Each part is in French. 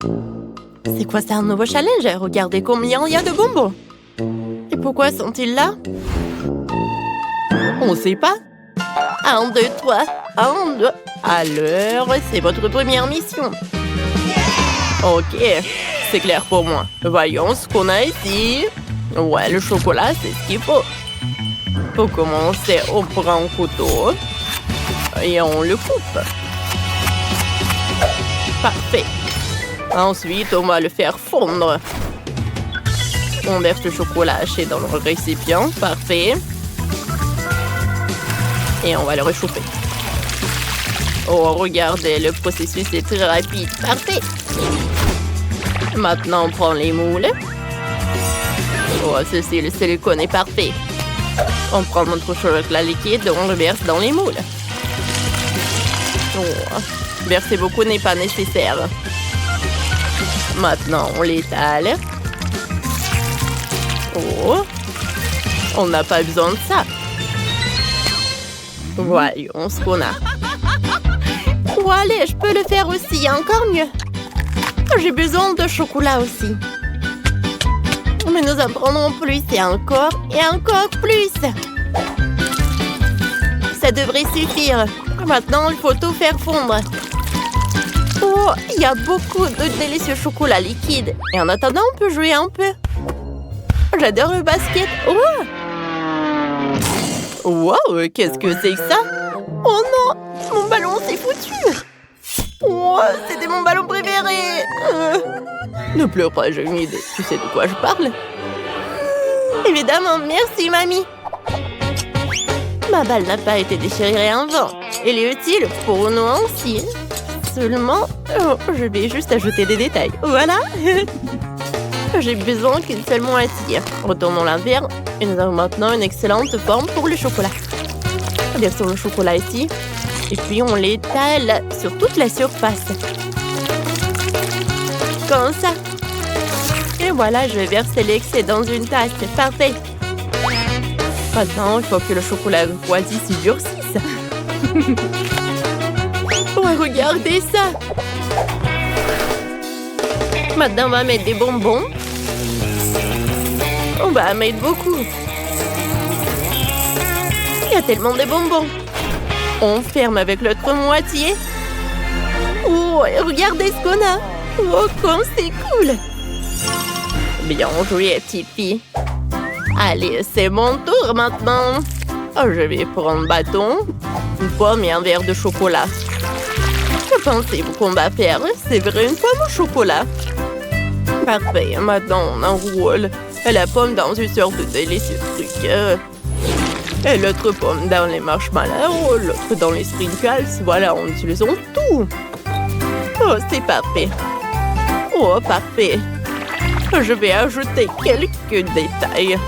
C'est quoi, c'est un nouveau challenge? Regardez combien il y a de bonbons. Et pourquoi sont-ils là? On sait pas. 1, 2, 3. 1, 2. Alors, c'est votre première mission. Ok, c'est clair pour moi. Voyons ce qu'on a ici. Ouais, le chocolat, c'est ce qu'il faut. Pour commencer, on prend un couteau et on le coupe. Parfait. Ensuite, on va le faire fondre. On verse le chocolat haché dans le récipient. Parfait. Et on va le réchauffer. Oh, regardez, le processus est très rapide. Parfait. Maintenant, on prend les moules. Oh, ceci, le silicone est parfait. On prend notre chocolat liquide et on le verse dans les moules. Oh, verser beaucoup n'est pas nécessaire. Maintenant, on l'étale. Oh, on n'a pas besoin de ça. Voyons ce qu'on a. Oh, allez, je peux le faire aussi, encore mieux. J'ai besoin de chocolat aussi. Mais nous en prendrons plus et encore plus. Ça devrait suffire. Maintenant, il faut tout faire fondre. Oh, il y a beaucoup de délicieux chocolat liquide. Et en attendant, on peut jouer un peu. J'adore le basket. Oh! Wow, qu'est-ce que c'est que ça? Oh non, mon ballon s'est foutu. Oh, c'était mon ballon préféré. Ne pleure pas, j'ai une idée. Tu sais de quoi je parle? Évidemment, merci, mamie. Ma balle n'a pas été déchirée avant. Elle est utile pour nous aussi. Seulement, je vais juste ajouter des détails. Voilà. J'ai besoin qu'une seule moitié. Retournons-la vers. Et nous avons maintenant une excellente forme pour le chocolat. Versons le chocolat ici. Et puis on l'étale sur toute la surface. Comme ça. Et voilà, je vais verser l'excès dans une tasse. Parfait. Maintenant, il faut que le chocolat refroidisse et durcisse. Oh, regardez ça. Maintenant, on va mettre des bonbons. On va en mettre beaucoup. Il y a tellement de bonbons. On ferme avec l'autre moitié. Oh, regardez ce qu'on a. Oh, comme c'est cool. Bien joué, petite fille. Allez, c'est mon tour maintenant. Oh, je vais prendre un bâton, une pomme et un verre de chocolat. Que pensez-vous qu'on va faire? C'est vrai, une pomme au chocolat. Parfait, maintenant on enroule la pomme dans une sorte de délicieux truc. Et l'autre pomme dans les marshmallows, l'autre dans les sprinkles. Voilà, on utilise tout. Oh, c'est parfait. Oh, parfait. Je vais ajouter quelques détails.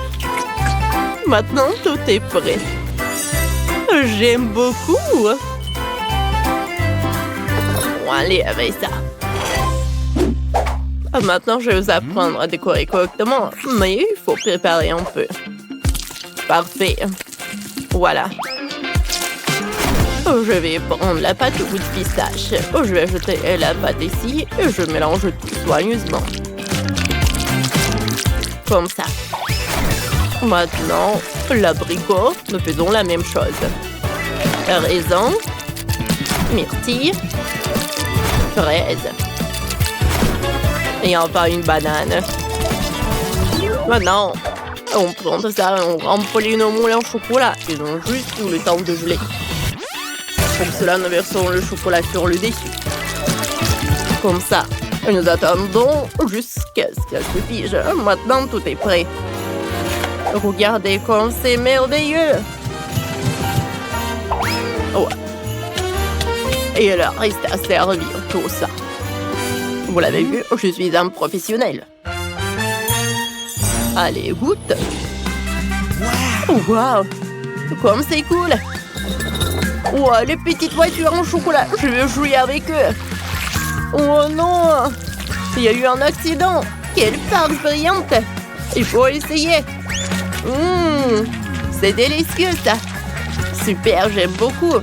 Maintenant, tout est prêt. J'aime beaucoup. Bon, allez, avec ça. Maintenant, je vais vous apprendre à décorer correctement, mais il faut préparer un peu. Parfait. Voilà. Je vais prendre la pâte au goût de pistache. Je vais ajouter la pâte ici et je mélange tout soigneusement. Comme ça. Maintenant, l'abricot, nous faisons la même chose. Raisin, myrtille, fraise. Et enfin une banane. Maintenant, on prend tout ça et on remplit nos moules en chocolat. Ils ont juste tout le temps de geler. Pour cela, nous versons le chocolat sur le dessus. Comme ça. Et nous attendons jusqu'à ce qu'elle se fige. Maintenant, tout est prêt. Regardez comme c'est merveilleux. Ouais. Et il reste à servir tout ça. Vous l'avez vu, je suis un professionnel. Allez, goûte. Wow, comme c'est cool. Wow, les petites voitures en chocolat, je vais jouer avec eux. Oh non, il y a eu un accident. Quelle farce brillante. Il faut essayer. C'est délicieux ça. Super, j'aime beaucoup.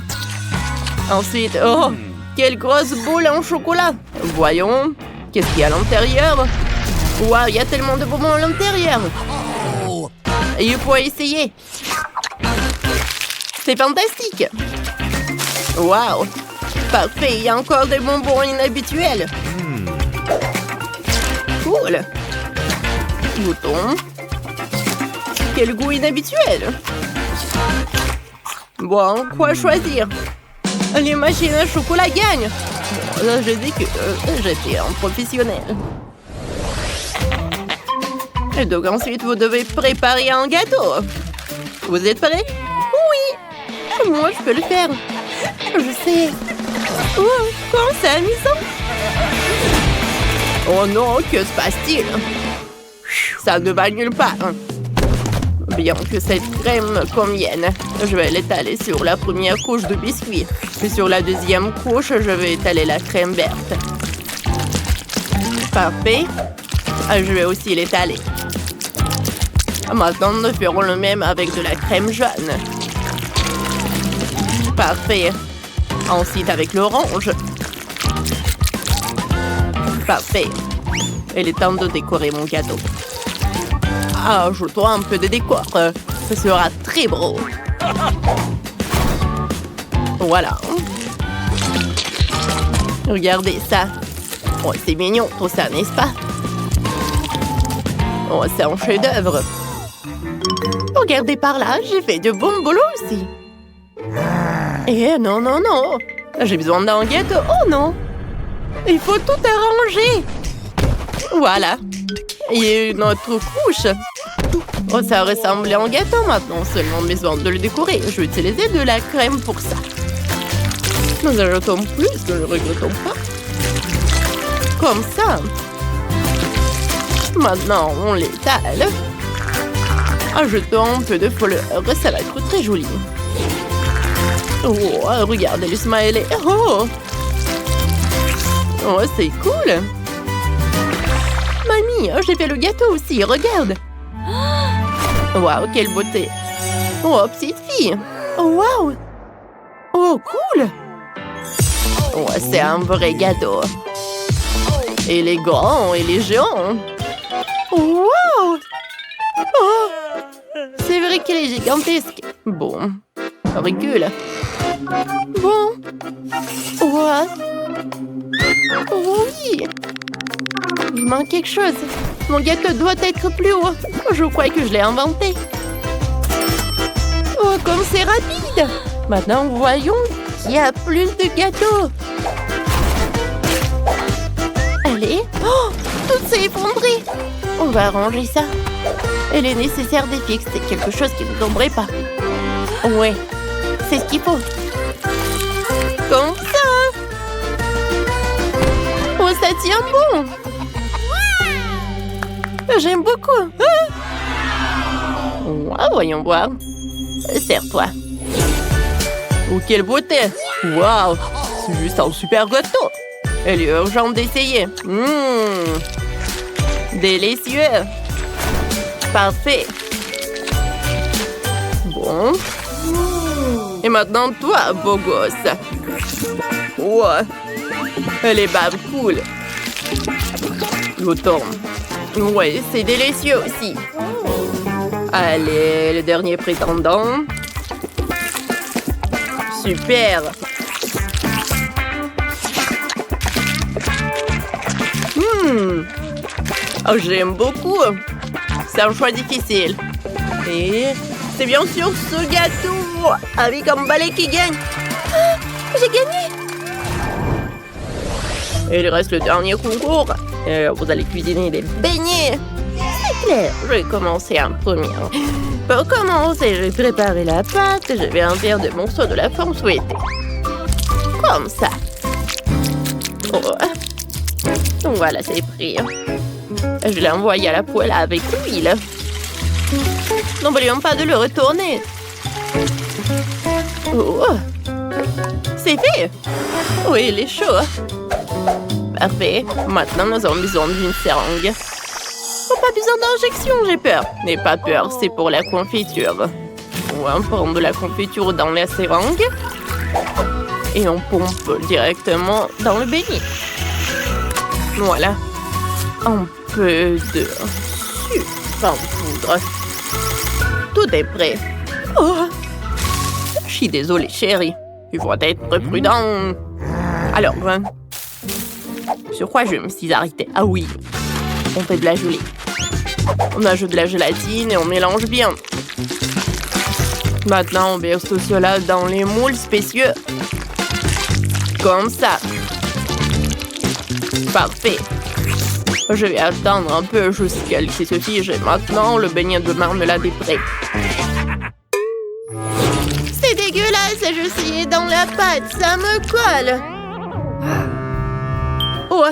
Ensuite, oh, quelle grosse boule en chocolat. Voyons. Qu'est-ce qu'il y a à l'intérieur? Waouh, il y a tellement de bonbons à l'intérieur. Il faut essayer. C'est fantastique. Waouh. Parfait, il y a encore des bonbons inhabituels. Cool. Bouton. Quel goût inhabituel. Bon, quoi choisir? Les machines à chocolat gagnent. Là, je dis que j'étais un professionnel. Et donc ensuite, vous devez préparer un gâteau. Vous êtes prêts? Oui. Moi, je peux le faire. Je sais. Oh, comment c'est amusant. Oh non, que se passe-t-il? Ça ne va nulle part. Bien que cette crème convienne, je vais l'étaler sur la première couche de biscuit. Et sur la deuxième couche, je vais étaler la crème verte. Parfait. Je vais aussi l'étaler. Maintenant, nous ferons le même avec de la crème jaune. Parfait. Ensuite, avec l'orange. Parfait. Il est temps de décorer mon gâteau. Ajoutons un peu de décor. Ce sera très beau. Voilà. Regardez ça. Oh, c'est mignon tout ça, n'est-ce pas? Oh, c'est un chef-d'œuvre. Regardez par là, j'ai fait de bons boulots aussi. Eh non, non, non. J'ai besoin d'un gâteau. Oh non. Il faut tout arranger. Voilà. Il y a une autre couche. Oh, ça ressemble à un gâteau maintenant. Seulement besoin de le décorer. Je vais utiliser de la crème pour ça. Nous ajoutons plus, ne le regrettons pas. Comme ça. Maintenant, on l'étale. Ajoutons un peu de fleurs. Ça va être très joli. Oh, regardez le smiley. Oh, oh c'est cool. Mamie, j'ai fait le gâteau aussi. Regarde. Waouh, quelle beauté. Oh, petite fille. Oh, waouh. Oh, cool. Oh, c'est un vrai gâteau. Il est grand, il est géant. Wow. Oh, c'est vrai qu'il est gigantesque. Bon, recule. Bon. What? Oui. Il manque quelque chose. Mon gâteau doit être plus haut. Je crois que je l'ai inventé. Oh, comme c'est rapide. Maintenant, voyons qu'il y a plus de gâteaux. Allez. Oh, tout s'est effondré. On va arranger ça. Il est nécessaire de fixer quelque chose qui ne tomberait pas. Ouais, c'est ce qu'il faut. Comme ça. Oh, ça tient bon. J'aime beaucoup. Ah, voyons voir. Serre-toi. Oh, quelle beauté. Waouh, c'est juste un super gâteau. Il est urgent d'essayer. Délicieux. Parfait. Bon. Et maintenant, toi, beau gosse. Ouais. Les babes cool. L'automne. Ouais, c'est délicieux aussi. Allez, le dernier prétendant. Super. Oh, j'aime beaucoup. C'est un choix difficile. Et c'est bien sûr ce gâteau avec un balai qui gagne. Ah, j'ai gagné. Et il reste le dernier concours. Vous allez cuisiner des beignets. C'est clair. Je vais commencer en premier. Pour commencer, je vais préparer la pâte. Je vais en faire des morceaux de la forme souhaitée. Comme ça. Oh. Voilà, c'est pris. Je l'ai envoyé à la poêle avec l'huile. N'oublions pas de le retourner. Oh. C'est fait. Oui, il est chaud. Parfait. Maintenant, nous avons besoin d'une seringue. Oh, pas besoin d'injection, j'ai peur. N'aie pas peur, c'est pour la confiture. On prend de la confiture dans la seringue. Et on pompe directement dans le beignet. Voilà. Un peu de sucre en poudre. Tout est prêt. Oh. Je suis désolée, chérie. Il faut être prudent. Alors, sur quoi je me suis arrêtée? Ah oui, on fait de la gelée. On ajoute de la gélatine et on mélange bien. Maintenant, on verse tout cela dans les moules spécieux. Comme ça. Parfait. Je vais attendre un peu jusqu'à ce qu'il se fige. Et maintenant, le beignet de marmelade est prêt. C'est dégueulasse, je suis dans la pâte, ça me colle. Oh,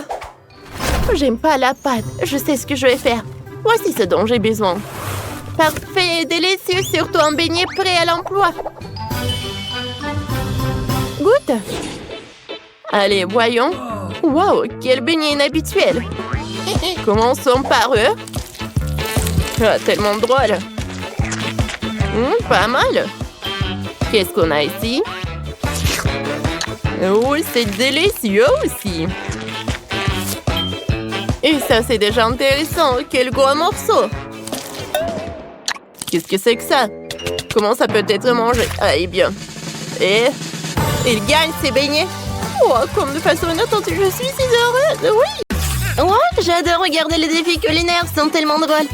j'aime pas la pâte, je sais ce que je vais faire. Voici ce dont j'ai besoin. Parfait et délicieux, surtout un beignet prêt à l'emploi. Goûte. Allez, voyons. Wow, quel beignet inhabituel. Commençons par eux. Ah, tellement drôle. Pas mal. Qu'est-ce qu'on a ici? Oh, c'est délicieux aussi. Et ça, c'est déjà intéressant. Quel gros morceau. Qu'est-ce que c'est que ça? Comment ça peut être mangé? Ah, eh bien. Et il gagne ses beignets. Oh, comme de façon inattendue, je suis si heureuse. Oui. Oh, j'adore regarder les défis culinaires. Ils sont tellement drôles.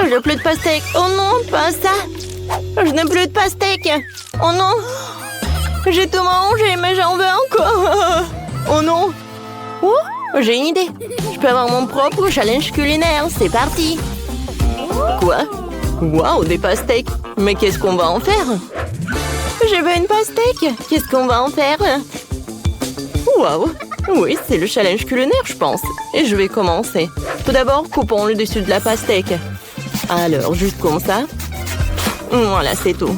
Je n'ai plus de pastèque. Oh non, pas ça. Je n'ai plus de pastèque. Oh non. J'ai tout mangé, mais j'en veux encore. Oh non. Oh, j'ai une idée. Je peux avoir mon propre challenge culinaire. C'est parti. Quoi? Waouh, des pastèques. Mais qu'est-ce qu'on va en faire? Je veux une pastèque. Qu'est-ce qu'on va en faire? Waouh. Oui, c'est le challenge culinaire, je pense. Et je vais commencer. Tout d'abord, coupons le dessus de la pastèque. Alors, juste comme ça. Voilà, c'est tout.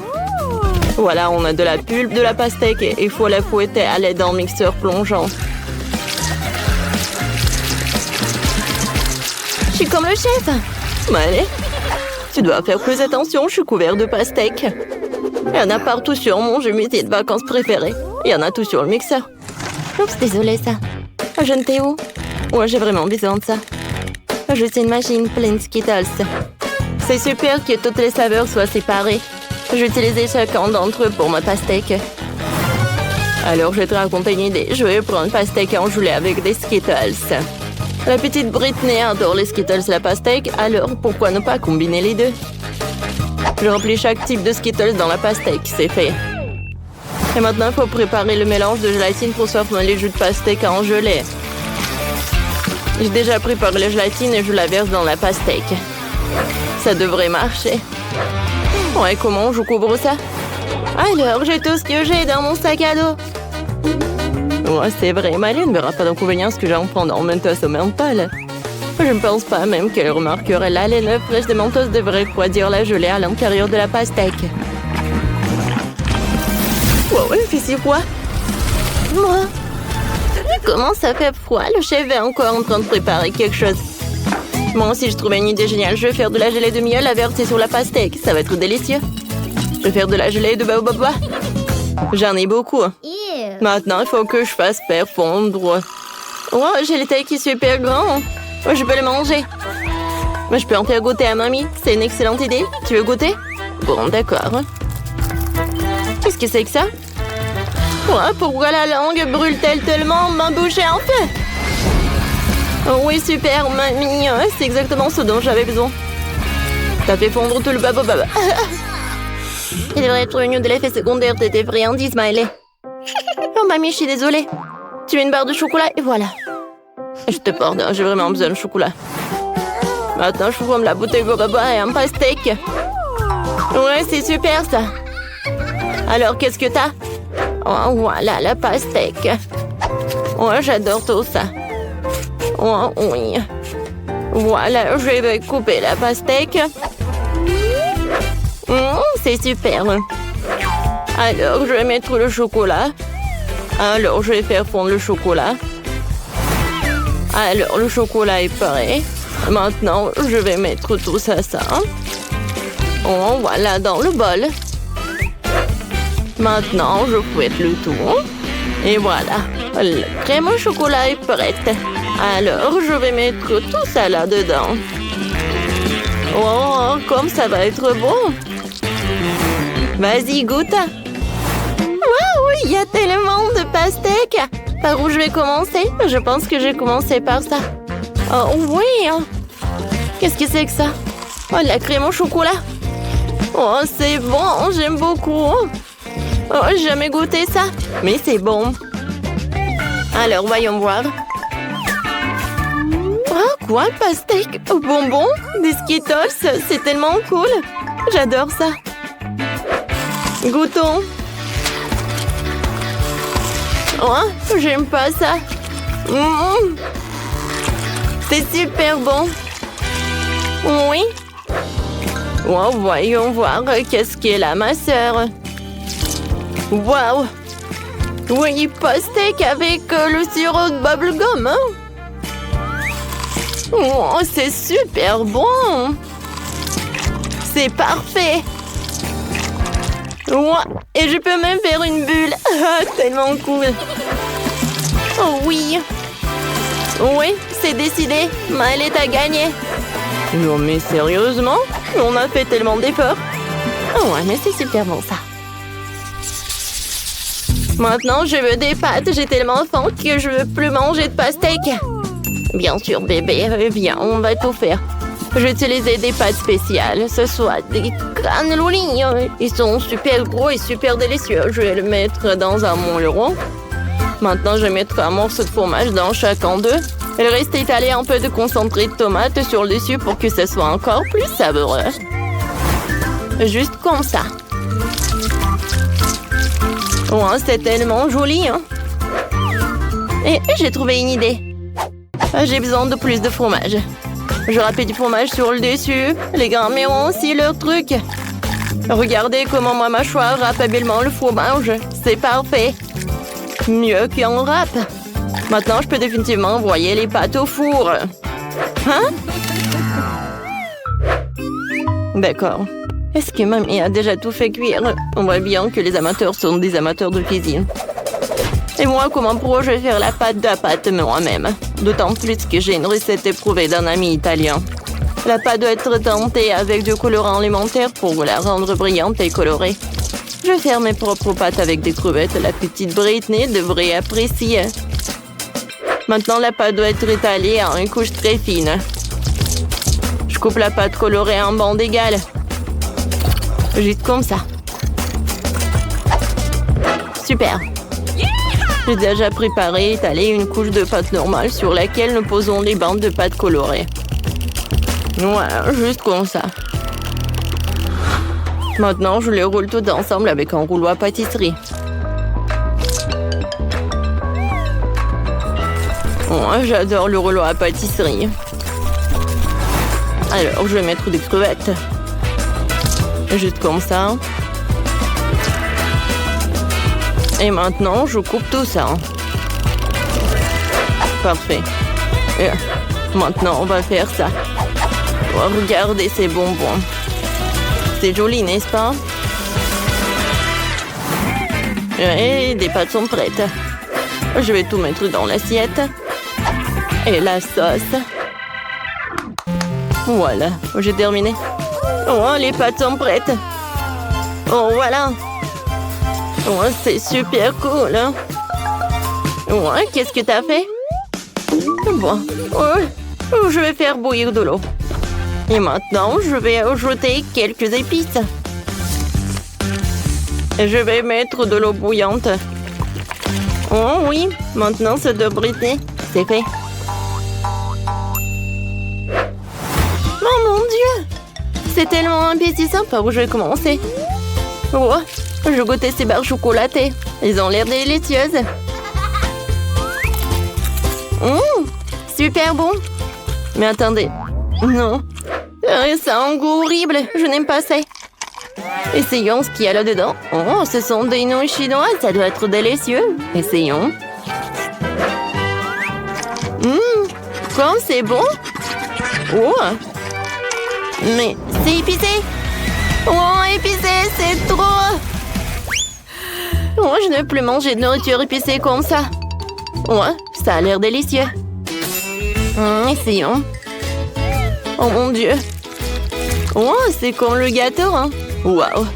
Voilà, on a de la pulpe de la pastèque et il faut la fouetter à l'aide d'un mixeur plongeant. Je suis comme le chef. Allez, tu dois faire plus attention, je suis couvert de pastèques. Il y en a partout sur mon jumeté de vacances préféré. Il y en a tout sur le mixeur. Oups, désolée ça. Je ne t'ai où? Ouais, j'ai vraiment besoin de ça. Je suis une machine pleine de Skittles. C'est super que toutes les saveurs soient séparées. J'ai utilisé chacun d'entre eux pour ma pastèque. Alors, je vais te raconter une idée. Je vais prendre pastèque en gelée avec des Skittles. La petite Britney adore les Skittles et la pastèque, alors pourquoi ne pas combiner les deux? Je remplis chaque type de Skittles dans la pastèque, c'est fait. Et maintenant, il faut préparer le mélange de gélatine pour faire les jus de pastèque en gelée. J'ai déjà préparé la gélatine et je la verse dans la pastèque. Ça devrait marcher. Ouais, comment je couvre ça? Alors, j'ai tout ce que j'ai dans mon sac à dos. Ouais, c'est vrai, Marie ne verra pas d'inconvénient à ce que j'en prends dans Mentos au menthol. Je ne pense pas même qu'elle remarquerait la laine fraîche de Mentos devrait refroidir la gelée à l'intérieur de la pastèque. Wow, il fait si froid. Moi, comment ça fait froid? Le chef est encore en train de préparer quelque chose. Moi aussi, je trouvais une idée géniale. Je vais faire de la gelée de miel à verser sur la pastèque. Ça va être délicieux. Je vais faire de la gelée de baobab. J'en ai beaucoup. Maintenant, il faut que je fasse faire fondre. Oh, j'ai le taille qui est super grand. Je peux le manger. Mais je peux en faire goûter à mamie. C'est une excellente idée. Tu veux goûter? Bon, d'accord. Qu'est-ce que c'est que ça? Ouais, pourquoi la langue brûle-t-elle tellement? Ma bouche est en feu. Oh oui, super, mamie. C'est exactement ce dont j'avais besoin. T'as fait fondre tout le babababa. Il devrait être prévenu de l'effet secondaire de tes friandises, Smiley. Oh, mamie, je suis désolée. Tu veux une barre de chocolat et voilà. Je te pardonne, j'ai vraiment besoin de chocolat. Maintenant, je forme la bouteille bababa et un pastèque. Ouais, c'est super, ça. Alors, qu'est-ce que t'as? Oh, voilà, la pastèque. Ouais, j'adore tout ça. Oh, oui. Voilà, je vais couper la pastèque. C'est super. Alors, je vais mettre le chocolat. Alors, je vais faire fondre le chocolat. Alors, le chocolat est prêt. Maintenant, je vais mettre tout ça. Oh, voilà, dans le bol. Maintenant, je fouette le tout. Et voilà, la crème au chocolat est prête. Alors, je vais mettre tout ça là-dedans. Oh, comme ça va être bon. Vas-y, goûte. Waouh, il y a tellement de pastèques. Par où je vais commencer? Je pense que je vais commencer par ça. Oh oui. Qu'est-ce que c'est que ça? Oh, la crème au chocolat. Oh, c'est bon, j'aime beaucoup. Oh, j'ai jamais goûté ça. Mais c'est bon. Alors, voyons voir. Oh, quoi, pastèque au bonbon? Des Skittles, c'est tellement cool. J'adore ça. Goûtons. Oh, j'aime pas ça. C'est super bon. Oui. Oh, voyons voir qu'est-ce qu'elle a, ma sœur. Waouh. Oui, pastèque avec le sirop de bubblegum. Hein? Oh, c'est super bon. C'est parfait. Ouais, et je peux même faire une bulle. Tellement cool. Oh oui. Oui, c'est décidé. Maëlette a gagné. Non mais sérieusement? On a fait tellement d'efforts. Oh ouais, mais c'est super bon ça. Maintenant, je veux des pâtes. J'ai tellement faim que je veux plus manger de pastèques. Bien sûr, bébé. Viens, on va tout faire. Je vais utiliser des pâtes spéciales. Ce soit des canneloni. Ils sont super gros et super délicieux. Je vais le mettre dans un moule rond. Maintenant, je vais mettre un morceau de fromage dans chacun d'eux. Il reste étaler un peu de concentré de tomate sur le dessus pour que ce soit encore plus savoureux. Juste comme ça. Oh, c'est tellement joli. Hein? Et j'ai trouvé une idée. J'ai besoin de plus de fromage. Je râpe du fromage sur le dessus. Les grands-mères ont aussi leur truc. Regardez comment ma mâchoire râpe habilement le fromage. C'est parfait. Mieux qu'un râpe. Maintenant, je peux définitivement envoyer les pâtes au four. Hein? D'accord. Est-ce que mamie a déjà tout fait cuire? On voit bien que les amateurs sont des amateurs de cuisine. Et moi, comment pourrais-je faire la pâte moi-même? D'autant plus que j'ai une recette éprouvée d'un ami italien. La pâte doit être teintée avec du colorant alimentaire pour la rendre brillante et colorée. Je vais faire mes propres pâtes avec des crevettes. La petite Britney devrait apprécier. Maintenant, la pâte doit être étalée en une couche très fine. Je coupe la pâte colorée en bandes égales. Juste comme ça. Super. J'ai déjà préparé et étalé une couche de pâte normale sur laquelle nous posons les bandes de pâte colorée. Voilà, juste comme ça. Maintenant, je les roule toutes ensemble avec un rouleau à pâtisserie. Oh, j'adore le rouleau à pâtisserie. Alors, je vais mettre des crevettes. Juste comme ça. Et maintenant, je coupe tout ça. Parfait. Et maintenant, on va faire ça. Oh, regardez ces bonbons. C'est joli, n'est-ce pas? Et des pâtes sont prêtes. Je vais tout mettre dans l'assiette. Et la sauce. Voilà, j'ai terminé. Oh, les pâtes sont prêtes. Oh, voilà. Oh, c'est super cool. Hein? Oh, qu'est-ce que t'as fait? Bon, je vais faire bouillir de l'eau. Et maintenant, je vais ajouter quelques épices. Et je vais mettre de l'eau bouillante. Oh oui, maintenant c'est de Britney. C'est fait. Oh mon Dieu! C'est tellement appétissant par où je vais commencer. Oh, je goûtais ces barres chocolatées. Elles ont l'air délicieuses. Super bon. Mais attendez. Non. C'est un goût horrible. Je n'aime pas ça. Essayons ce qu'il y a là-dedans. Oh, ce sont des nouilles chinoises. Ça doit être délicieux. Essayons. Comme c'est bon. Oh. Mais c'est épicé. Oh, épicé, c'est trop. Oh, je ne veux plus manger de nourriture épicée comme ça. Ouais, ça a l'air délicieux. Essayons. Oh mon Dieu. Oh, c'est comme le gâteau, hein. Waouh.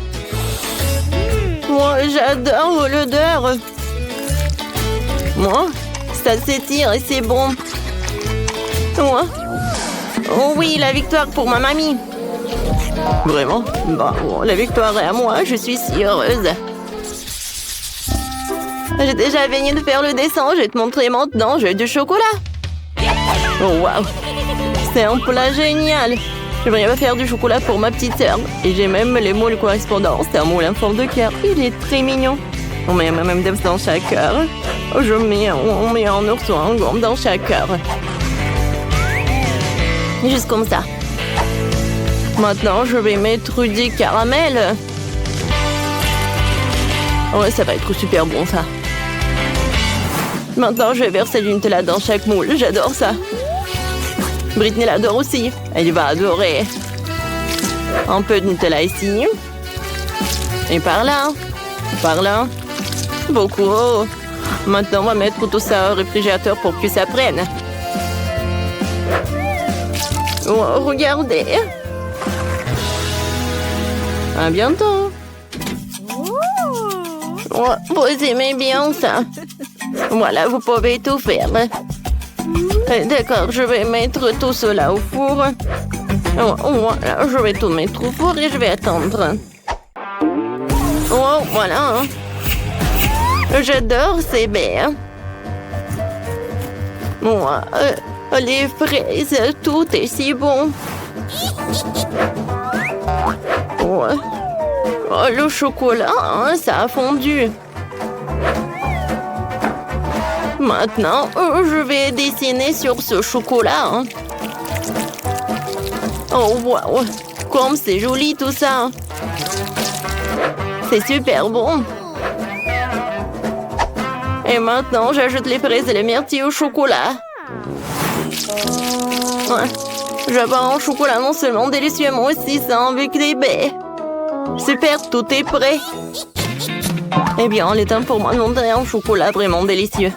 Moi, j'adore l'odeur. Moi, ça s'étire et c'est bon. Moi. Oh oui, la victoire pour ma mamie. Vraiment? Bravo, la victoire est à moi, je suis si heureuse. J'ai déjà fini de faire le dessin, je vais te montrer maintenant, j'ai du chocolat. Oh waouh, c'est un plat génial. J'aimerais bien faire du chocolat pour ma petite sœur. Et j'ai même les moules correspondants, c'est un moule en forme de cœur. Il est très mignon. On met même des dans chaque cœur. On met un ourson en gomme dans chaque cœur. Juste comme ça. Maintenant, je vais mettre du caramel. Ouais, ça va être super bon, ça. Maintenant, je vais verser du Nutella dans chaque moule. J'adore ça. Britney l'adore aussi. Elle va adorer. Un peu de Nutella ici. Et par là. Par là. Beaucoup. Maintenant, on va mettre tout ça au réfrigérateur pour que ça prenne. Oh, regardez. À bientôt. Oh, vous aimez bien ça. Voilà, vous pouvez tout faire. D'accord, je vais mettre tout cela au four. Voilà, je vais tout mettre au four et je vais attendre. Oh, voilà. J'adore ces baies. Les fraises, tout est si bon. Oh, le chocolat, hein, ça a fondu. Maintenant, je vais dessiner sur ce chocolat. Hein. Oh, wow! Comme c'est joli tout ça! C'est super bon! Et maintenant, j'ajoute les fraises et les myrtilles au chocolat. Ouais. J'avais un chocolat non seulement délicieux, mais aussi ça avec des baies. Super, tout est prêt. Eh bien, il est temps pour moi de montrer un chocolat vraiment délicieux.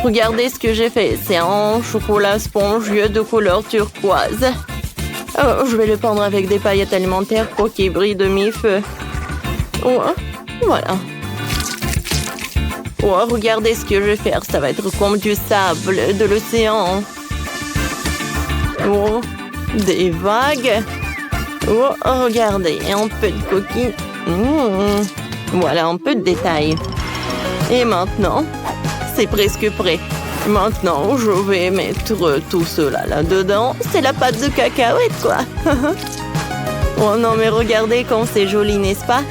Regardez ce que j'ai fait. C'est un chocolat spongieux de couleur turquoise. Je vais le peindre avec des paillettes alimentaires pour qu'il brille de mi-feu. Oh, voilà. Oh, regardez ce que je vais faire. Ça va être comme du sable de l'océan. Oh, des vagues. Oh, regardez, un peu de coquille. Voilà, un peu de détails. Et maintenant, c'est presque prêt. Maintenant, je vais mettre tout cela là-dedans. C'est la pâte de cacahuète, quoi. Oh non, mais regardez comme c'est joli, n'est-ce pas?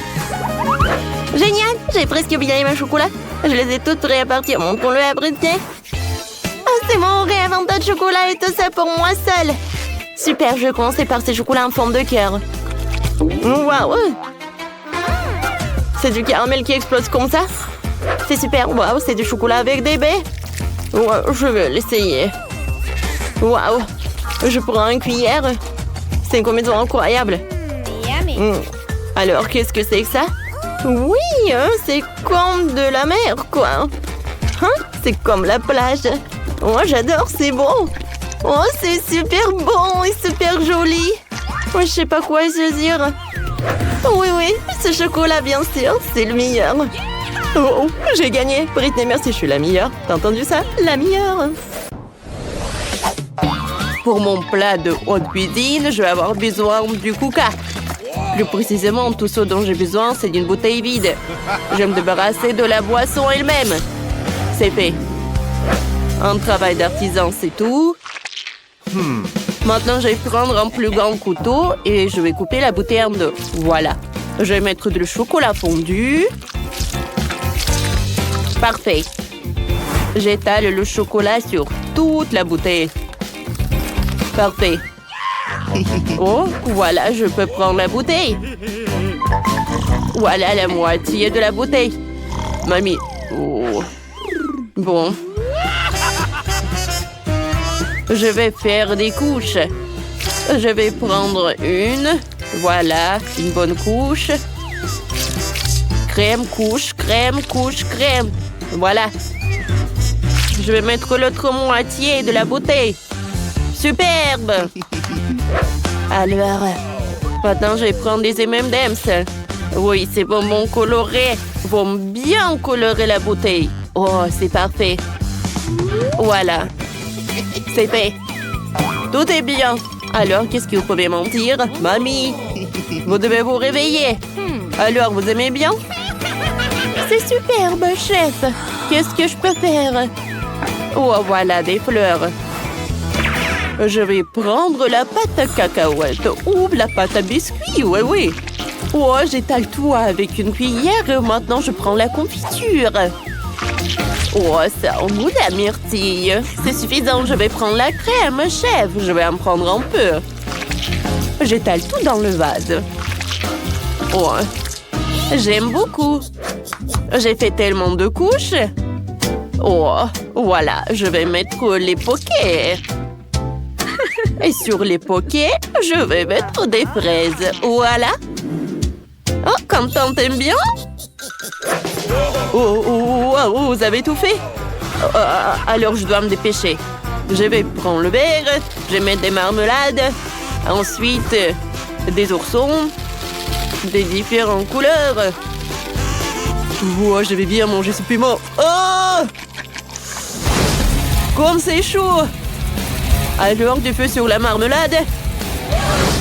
Génial! J'ai presque bien aimé mon chocolat. Je les ai toutes prêtes à partir. Montrons-le à Britney. Oh, c'est mon rêve, un tas de chocolat et tout ça pour moi seule. Super, je vais commencer par ces chocolats en forme de cœur. Waouh! C'est du caramel qui explose comme ça? C'est super, waouh, c'est du chocolat avec des baies. Wow, je vais l'essayer. Waouh, je prends une cuillère. C'est une combinaison incroyable. Alors, qu'est-ce que c'est que ça? Oui, c'est comme de la mer, quoi. Hein? C'est comme la plage. Oh, j'adore, c'est bon. Oh, c'est super bon et super joli. Oh, je sais pas quoi saisir. Oui, ce chocolat, bien sûr, c'est le meilleur. Oh, j'ai gagné. Britney, merci, je suis la meilleure. T'as entendu ça? La meilleure. Pour mon plat de haute cuisine, je vais avoir besoin du kuka. Plus précisément, tout ce dont j'ai besoin, c'est d'une bouteille vide. Je vais me débarrasser de la boisson elle-même. C'est fait. Un travail d'artisan, c'est tout. Maintenant, je vais prendre un plus grand couteau et je vais couper la bouteille en deux. Voilà. Je vais mettre du chocolat fondu. Parfait. J'étale le chocolat sur toute la bouteille. Parfait. Oh, voilà, je peux prendre la bouteille. Voilà la moitié de la bouteille. Mamie. Oh. Bon. Je vais faire des couches. Je vais prendre une. Voilà, une bonne couche. Crème, couche, crème, couche, crème. Voilà. Je vais mettre l'autre moitié de la bouteille. Superbe! Alors, maintenant je vais prendre des M&M's. Oui, ces bonbons colorés vont bien colorer la bouteille. Oh, c'est parfait. Voilà. C'est fait. Tout est bien. Alors, qu'est-ce que vous pouvez m'en dire? Mamie, vous devez vous réveiller. Alors, vous aimez bien? C'est superbe, chef. Qu'est-ce que je peux faire? Oh, voilà, des fleurs. Je vais prendre la pâte à cacahuètes ou la pâte à biscuits, oui. Oh, j'étale tout avec une cuillère et maintenant je prends la confiture. Oh, ça a un goût de la myrtille. C'est suffisant, je vais prendre la crème, chef. Je vais en prendre un peu. J'étale tout dans le vase. Oh, j'aime beaucoup. J'ai fait tellement de couches. Oh, voilà, je vais mettre les pokés. Et sur les pokés, je vais mettre des fraises. Voilà. Oh, Quentin, t'aimes bien? Oh, vous avez tout fait? Alors, je dois me dépêcher. Je vais prendre le verre, je vais mettre des marmelades, ensuite des oursons, des différentes couleurs. Oh, je vais bien manger ce piment. Oh! Comme c'est chaud! Alors, du feu sur la marmelade.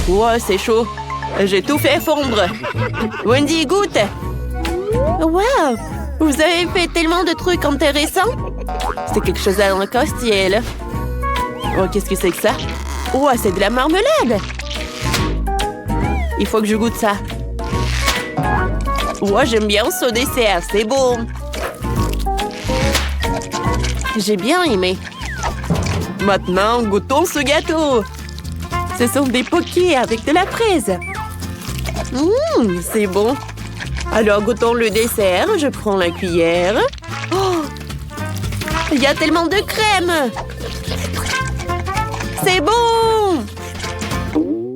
Oh, c'est chaud. J'ai tout fait fondre. Wendy, goûte. Wow! Vous avez fait tellement de trucs intéressants. C'est quelque chose à l'encastiel. Oh, qu'est-ce que c'est que ça? Oh, c'est de la marmelade. Il faut que je goûte ça. Oh, j'aime bien ce dessert. C'est bon. J'ai bien aimé. Maintenant, goûtons ce gâteau. Ce sont des pokés avec de la fraise. C'est bon. Alors, goûtons le dessert. Je prends la cuillère. Oh! Il y a tellement de crème. C'est bon!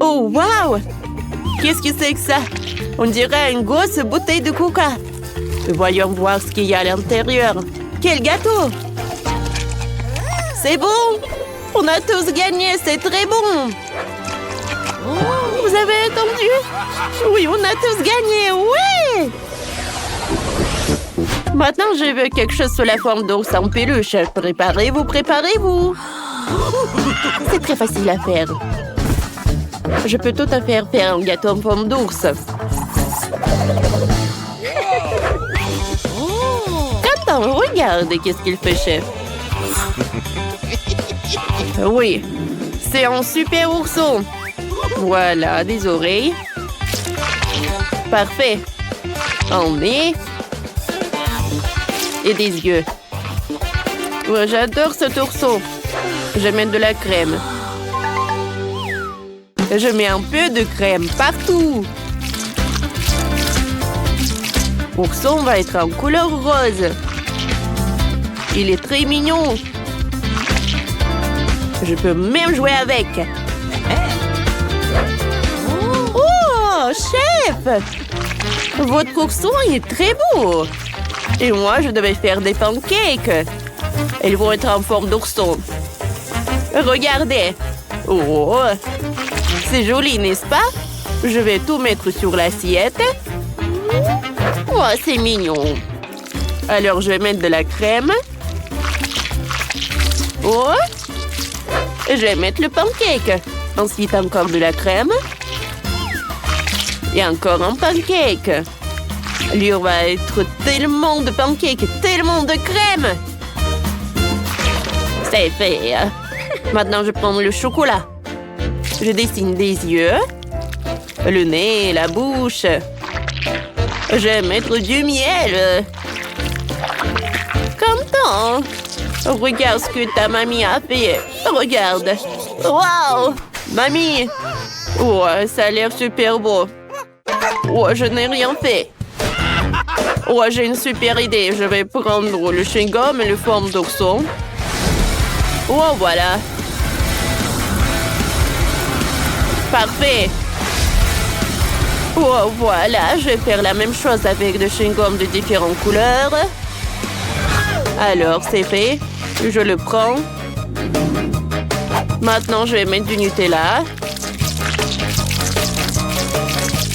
Oh, wow! Qu'est-ce que c'est que ça? On dirait une grosse bouteille de coca. Voyons voir ce qu'il y a à l'intérieur. Quel gâteau! C'est bon! On a tous gagné, c'est très bon! Vous avez entendu? Oui, on a tous gagné, oui! Maintenant, je veux quelque chose sous la forme d'ours en peluche. Préparez-vous, préparez-vous! C'est très facile à faire. Je peux tout à fait faire un gâteau en forme d'ours. Attends, regarde, qu'est-ce qu'il fait, chef? Oui, c'est un super ourson. Voilà, des oreilles. Parfait. Un nez. Et des yeux. Ouais, j'adore cet ourson. Je vais mettre de la crème. Je mets un peu de crème partout. L'ourson va être en couleur rose. Il est très mignon. Je peux même jouer avec. Oh, chef! Votre ourson est très beau. Et moi, je devais faire des pancakes. Ils vont être en forme d'ourson. Regardez. Oh, c'est joli, n'est-ce pas? Je vais tout mettre sur l'assiette. Oh, c'est mignon. Alors, je vais mettre de la crème. Oh! Je vais mettre le pancake. Ensuite, encore de la crème. Et encore un pancake. Lui, on va être tellement de pancakes, tellement de crème. C'est fait. Maintenant, je prends le chocolat. Je dessine des yeux, le nez, la bouche. Je vais mettre du miel. Content. Regarde ce que ta mamie a fait. Regarde. Wow! Mamie! Ouais, ça a l'air super beau. Ouais, je n'ai rien fait. Ouais, j'ai une super idée. Je vais prendre le chewing-gum et le forme d'ourson. Oh, voilà. Parfait. Oh, voilà. Je vais faire la même chose avec le chewing-gum de différentes couleurs. Alors, c'est fait. Je le prends. Maintenant, je vais mettre du Nutella.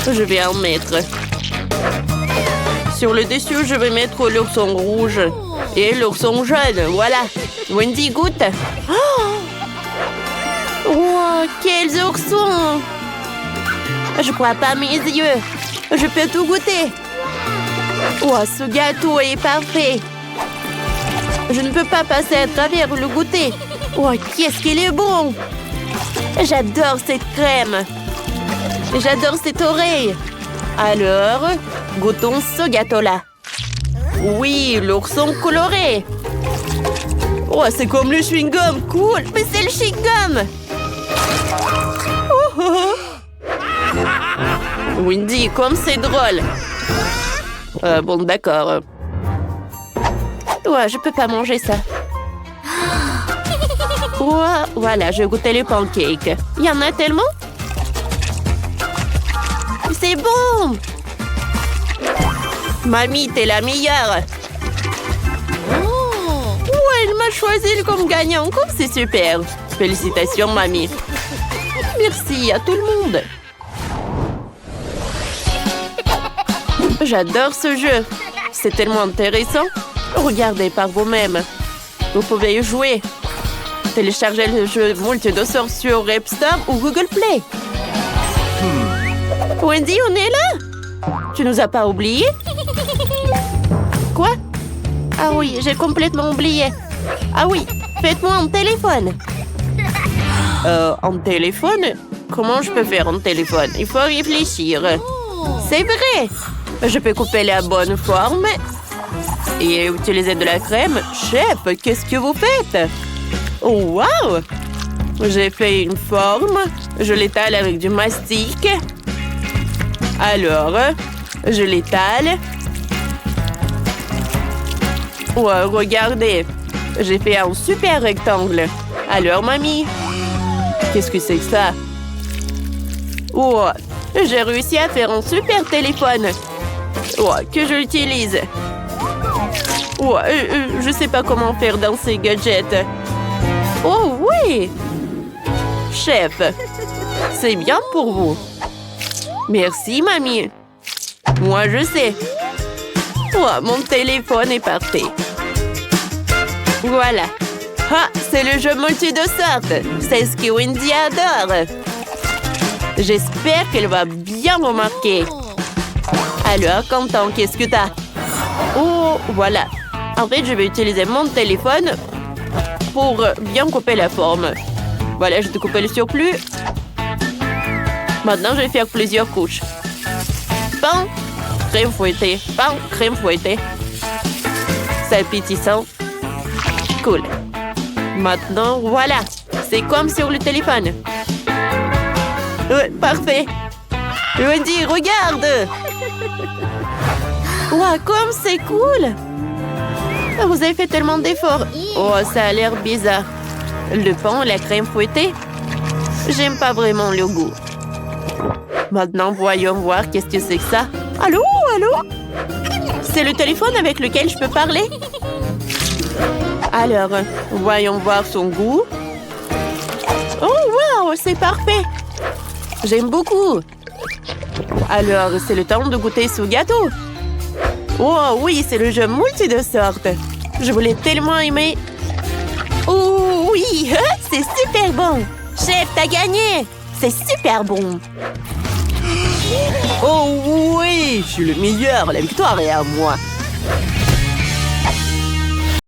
Je vais en mettre. Sur le dessus, je vais mettre l'ourson rouge et l'ourson jaune. Voilà. Wendy, goûte. Oh, quels oursons! Je crois pas mes yeux. Je peux tout goûter. Oh, ce gâteau est parfait. Je ne peux pas passer à travers le goûter. Oh, qu'est-ce qu'il est bon! J'adore cette crème. J'adore cette oreille. Alors, goûtons ce gâteau-là. Oui, l'ourson coloré. Oh, c'est comme le chewing-gum. Cool, mais c'est le chewing-gum. Oh, oh. Wendy, comme c'est drôle. Bon, d'accord. Ouais, je peux pas manger ça. Oh, voilà, je goûtais les pancakes. Il y en a tellement. C'est bon. Mamie, t'es la meilleure. Ouais, elle m'a choisi comme gagnant. Comme c'est super. Félicitations, mamie. Merci à tout le monde. J'adore ce jeu. C'est tellement intéressant. Regardez par vous-même. Vous pouvez y jouer. Téléchargez le jeu multi-doseur sur App Store ou Google Play. Wendy, on est là? Tu nous as pas oubliés? Quoi? Ah oui, j'ai complètement oublié. Ah oui, faites-moi un téléphone. Un téléphone? Comment je peux faire un téléphone? Il faut réfléchir. C'est vrai. Je peux couper la bonne forme et utiliser de la crème. Chef, qu'est-ce que vous faites? Oh, wow! J'ai fait une forme. Je l'étale avec du mastic. Alors, je l'étale. Ouais, regardez. J'ai fait un super rectangle. Alors, mamie, qu'est-ce que c'est que ça? Oh, j'ai réussi à faire un super téléphone. Oh, que je l'utilise. Oh, je sais pas comment faire dans ces gadgets. Oh oui! Chef, c'est bien pour vous. Merci, mamie. Moi, je sais. Oh, mon téléphone est parfait. Voilà. Ah, c'est le jeu multi-doseur. C'est ce que Wendy adore. J'espère qu'elle va bien remarquer. Alors, Quentin, qu'est-ce que t'as? Oh, voilà. En fait, je vais utiliser mon téléphone pour bien couper la forme. Voilà, je te coupe le surplus. Maintenant, je vais faire plusieurs couches. Pain, crème fouettée. Pain, crème fouettée. C'est appétissant. Cool. Maintenant, voilà. C'est comme sur le téléphone. Ouais, parfait. Wendy, regarde. Wow, comme c'est cool. Vous avez fait tellement d'efforts. Oh, ça a l'air bizarre. Le pain, la crème fouettée. J'aime pas vraiment le goût. Maintenant, voyons voir qu'est-ce que c'est que ça. Allô, allô? C'est le téléphone avec lequel je peux parler? Alors, voyons voir son goût. Oh, wow, c'est parfait. J'aime beaucoup. Alors, c'est le temps de goûter ce gâteau. Oh oui, c'est le jeu multi-doseur. Je voulais tellement aimer. Oh oui, c'est super bon. Chef, t'as gagné. C'est super bon. Oh oui, je suis le meilleur. La victoire est à moi.